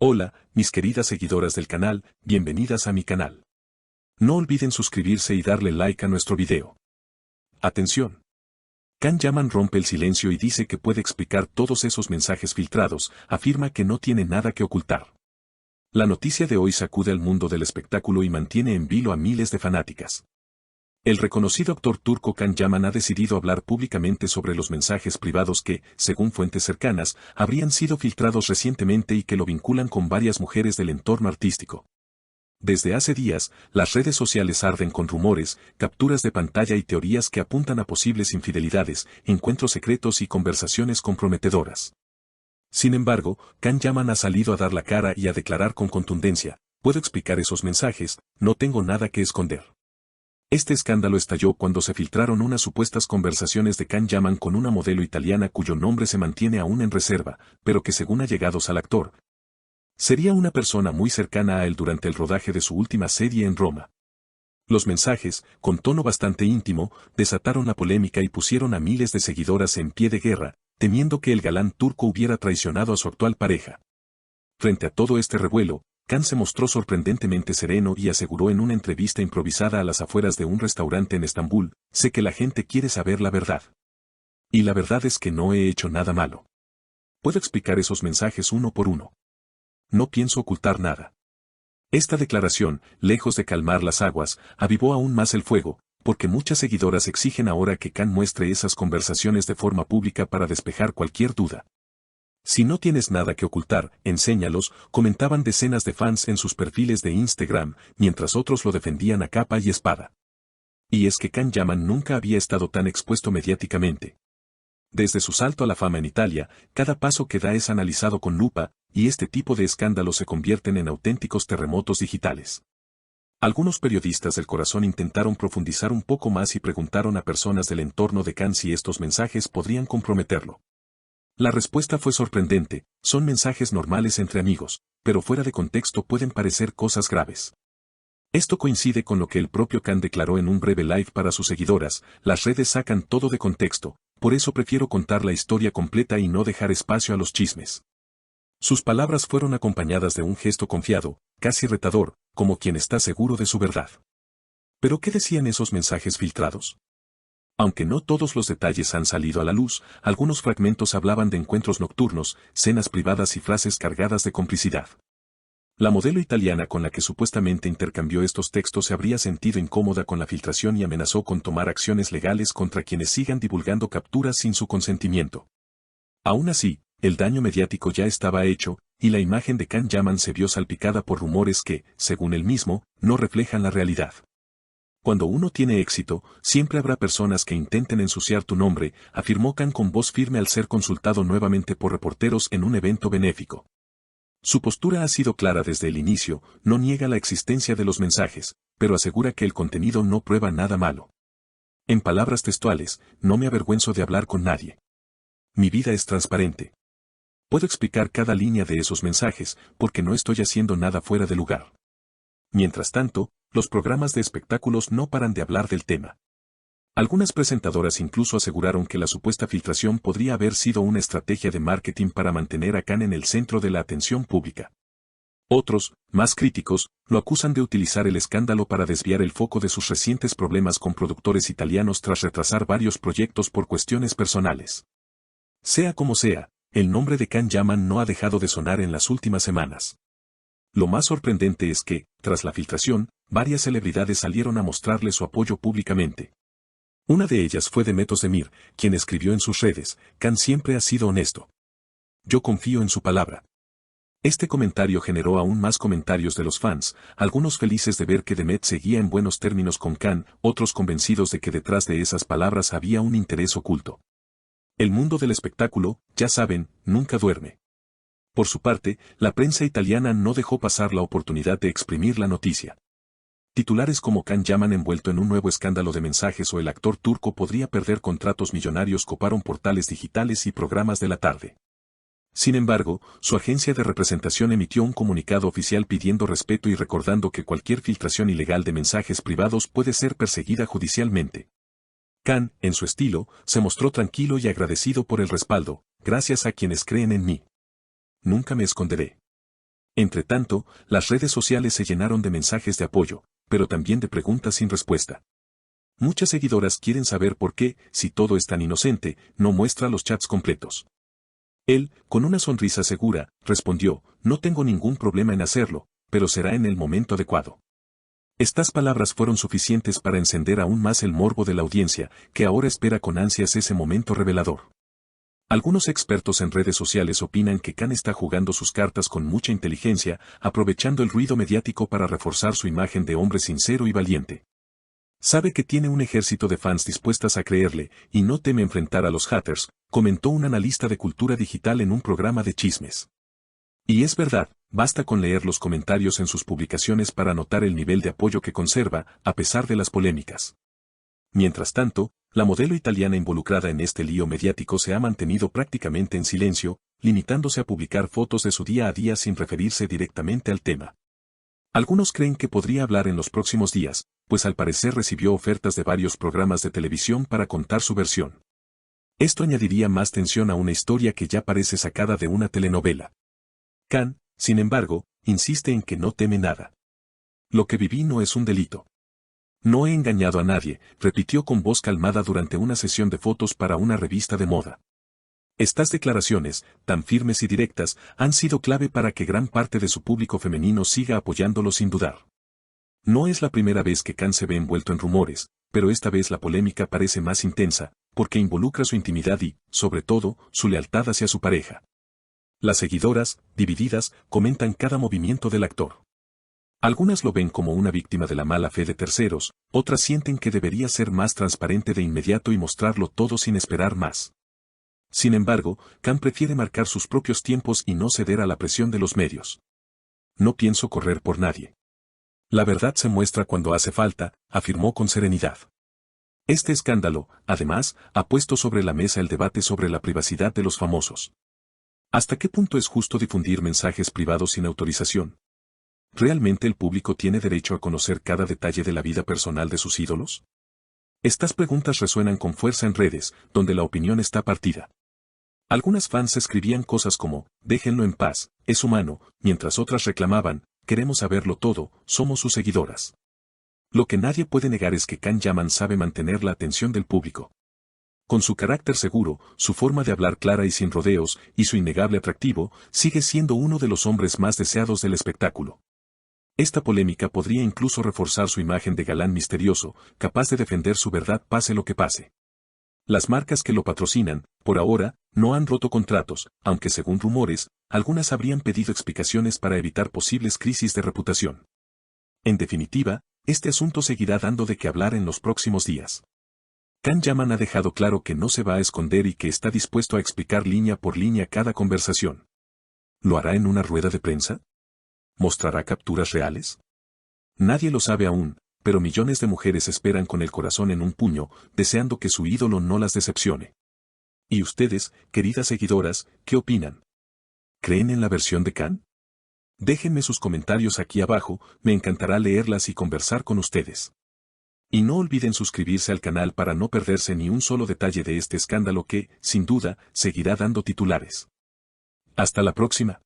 Hola, mis queridas seguidoras del canal, bienvenidas a mi canal. No olviden suscribirse y darle like a nuestro video. Atención. Can Yaman rompe el silencio y dice que puede explicar todos esos mensajes filtrados, afirma que no tiene nada que ocultar. La noticia de hoy sacude al mundo del espectáculo y mantiene en vilo a miles de fanáticas. El reconocido actor turco Can Yaman ha decidido hablar públicamente sobre los mensajes privados que, según fuentes cercanas, habrían sido filtrados recientemente y que lo vinculan con varias mujeres del entorno artístico. Desde hace días, las redes sociales arden con rumores, capturas de pantalla y teorías que apuntan a posibles infidelidades, encuentros secretos y conversaciones comprometedoras. Sin embargo, Can Yaman ha salido a dar la cara y a declarar con contundencia: puedo explicar esos mensajes, no tengo nada que esconder. Este escándalo estalló cuando se filtraron unas supuestas conversaciones de Can Yaman con una modelo italiana cuyo nombre se mantiene aún en reserva, pero que según allegados al actor, sería una persona muy cercana a él durante el rodaje de su última serie en Roma. Los mensajes, con tono bastante íntimo, desataron la polémica y pusieron a miles de seguidoras en pie de guerra, temiendo que el galán turco hubiera traicionado a su actual pareja. Frente a todo este revuelo, Can se mostró sorprendentemente sereno y aseguró en una entrevista improvisada a las afueras de un restaurante en Estambul: sé que la gente quiere saber la verdad. Y la verdad es que no he hecho nada malo. Puedo explicar esos mensajes uno por uno. No pienso ocultar nada. Esta declaración, lejos de calmar las aguas, avivó aún más el fuego, porque muchas seguidoras exigen ahora que Can muestre esas conversaciones de forma pública para despejar cualquier duda. Si no tienes nada que ocultar, enséñalos, comentaban decenas de fans en sus perfiles de Instagram, mientras otros lo defendían a capa y espada. Y es que Can Yaman nunca había estado tan expuesto mediáticamente. Desde su salto a la fama en Italia, cada paso que da es analizado con lupa, y este tipo de escándalos se convierten en auténticos terremotos digitales. Algunos periodistas del corazón intentaron profundizar un poco más y preguntaron a personas del entorno de Can si estos mensajes podrían comprometerlo. La respuesta fue sorprendente: son mensajes normales entre amigos, pero fuera de contexto pueden parecer cosas graves. Esto coincide con lo que el propio Can declaró en un breve live para sus seguidoras: las redes sacan todo de contexto, por eso prefiero contar la historia completa y no dejar espacio a los chismes. Sus palabras fueron acompañadas de un gesto confiado, casi retador, como quien está seguro de su verdad. ¿Pero qué decían esos mensajes filtrados? Aunque no todos los detalles han salido a la luz, algunos fragmentos hablaban de encuentros nocturnos, cenas privadas y frases cargadas de complicidad. La modelo italiana con la que supuestamente intercambió estos textos se habría sentido incómoda con la filtración y amenazó con tomar acciones legales contra quienes sigan divulgando capturas sin su consentimiento. Aún así, el daño mediático ya estaba hecho, y la imagen de Can Yaman se vio salpicada por rumores que, según él mismo, no reflejan la realidad. Cuando uno tiene éxito, siempre habrá personas que intenten ensuciar tu nombre, afirmó Can con voz firme al ser consultado nuevamente por reporteros en un evento benéfico. Su postura ha sido clara desde el inicio: no niega la existencia de los mensajes, pero asegura que el contenido no prueba nada malo. En palabras textuales: no me avergüenzo de hablar con nadie. Mi vida es transparente. Puedo explicar cada línea de esos mensajes, porque no estoy haciendo nada fuera de lugar. Mientras tanto, los programas de espectáculos no paran de hablar del tema. Algunas presentadoras incluso aseguraron que la supuesta filtración podría haber sido una estrategia de marketing para mantener a Can en el centro de la atención pública. Otros, más críticos, lo acusan de utilizar el escándalo para desviar el foco de sus recientes problemas con productores italianos tras retrasar varios proyectos por cuestiones personales. Sea como sea, el nombre de Can Yaman no ha dejado de sonar en las últimas semanas. Lo más sorprendente es que, tras la filtración, varias celebridades salieron a mostrarle su apoyo públicamente. Una de ellas fue Demet Özdemir, quien escribió en sus redes: Can siempre ha sido honesto. Yo confío en su palabra. Este comentario generó aún más comentarios de los fans, algunos felices de ver que Demet seguía en buenos términos con Can, otros convencidos de que detrás de esas palabras había un interés oculto. El mundo del espectáculo, ya saben, nunca duerme. Por su parte, la prensa italiana no dejó pasar la oportunidad de exprimir la noticia. Titulares como Can Yaman envuelto en un nuevo escándalo de mensajes o el actor turco podría perder contratos millonarios coparon portales digitales y programas de la tarde. Sin embargo, su agencia de representación emitió un comunicado oficial pidiendo respeto y recordando que cualquier filtración ilegal de mensajes privados puede ser perseguida judicialmente. Can, en su estilo, se mostró tranquilo y agradecido por el respaldo: gracias a quienes creen en mí. Nunca me esconderé. Entre tanto, las redes sociales se llenaron de mensajes de apoyo, pero también de preguntas sin respuesta. Muchas seguidoras quieren saber por qué, si todo es tan inocente, no muestra los chats completos. Él, con una sonrisa segura, respondió, no tengo ningún problema en hacerlo, pero será en el momento adecuado. Estas palabras fueron suficientes para encender aún más el morbo de la audiencia, que ahora espera con ansias ese momento revelador. Algunos expertos en redes sociales opinan que Khan está jugando sus cartas con mucha inteligencia, aprovechando el ruido mediático para reforzar su imagen de hombre sincero y valiente. Sabe que tiene un ejército de fans dispuestas a creerle, y no teme enfrentar a los haters, comentó un analista de cultura digital en un programa de chismes. Y es verdad, basta con leer los comentarios en sus publicaciones para notar el nivel de apoyo que conserva, a pesar de las polémicas. Mientras tanto, la modelo italiana involucrada en este lío mediático se ha mantenido prácticamente en silencio, limitándose a publicar fotos de su día a día sin referirse directamente al tema. Algunos creen que podría hablar en los próximos días, pues al parecer recibió ofertas de varios programas de televisión para contar su versión. Esto añadiría más tensión a una historia que ya parece sacada de una telenovela. Khan, sin embargo, insiste en que no teme nada. Lo que viví no es un delito. No he engañado a nadie, repitió con voz calmada durante una sesión de fotos para una revista de moda. Estas declaraciones, tan firmes y directas, han sido clave para que gran parte de su público femenino siga apoyándolo sin dudar. No es la primera vez que Khan se ve envuelto en rumores, pero esta vez la polémica parece más intensa, porque involucra su intimidad y, sobre todo, su lealtad hacia su pareja. Las seguidoras, divididas, comentan cada movimiento del actor. Algunas lo ven como una víctima de la mala fe de terceros, otras sienten que debería ser más transparente de inmediato y mostrarlo todo sin esperar más. Sin embargo, Khan prefiere marcar sus propios tiempos y no ceder a la presión de los medios. No pienso correr por nadie. La verdad se muestra cuando hace falta, afirmó con serenidad. Este escándalo, además, ha puesto sobre la mesa el debate sobre la privacidad de los famosos. ¿Hasta qué punto es justo difundir mensajes privados sin autorización? ¿Realmente el público tiene derecho a conocer cada detalle de la vida personal de sus ídolos? Estas preguntas resuenan con fuerza en redes, donde la opinión está partida. Algunas fans escribían cosas como, déjenlo en paz, es humano, mientras otras reclamaban, queremos saberlo todo, somos sus seguidoras. Lo que nadie puede negar es que Khan Yaman sabe mantener la atención del público. Con su carácter seguro, su forma de hablar clara y sin rodeos, y su innegable atractivo, sigue siendo uno de los hombres más deseados del espectáculo. Esta polémica podría incluso reforzar su imagen de galán misterioso, capaz de defender su verdad pase lo que pase. Las marcas que lo patrocinan, por ahora, no han roto contratos, aunque según rumores, algunas habrían pedido explicaciones para evitar posibles crisis de reputación. En definitiva, este asunto seguirá dando de qué hablar en los próximos días. Khan Yaman ha dejado claro que no se va a esconder y que está dispuesto a explicar línea por línea cada conversación. ¿Lo hará en una rueda de prensa? ¿Mostrará capturas reales? Nadie lo sabe aún, pero millones de mujeres esperan con el corazón en un puño, deseando que su ídolo no las decepcione. ¿Y ustedes, queridas seguidoras, qué opinan? ¿Creen en la versión de Khan? Déjenme sus comentarios aquí abajo, me encantará leerlas y conversar con ustedes. Y no olviden suscribirse al canal para no perderse ni un solo detalle de este escándalo que, sin duda, seguirá dando titulares. Hasta la próxima.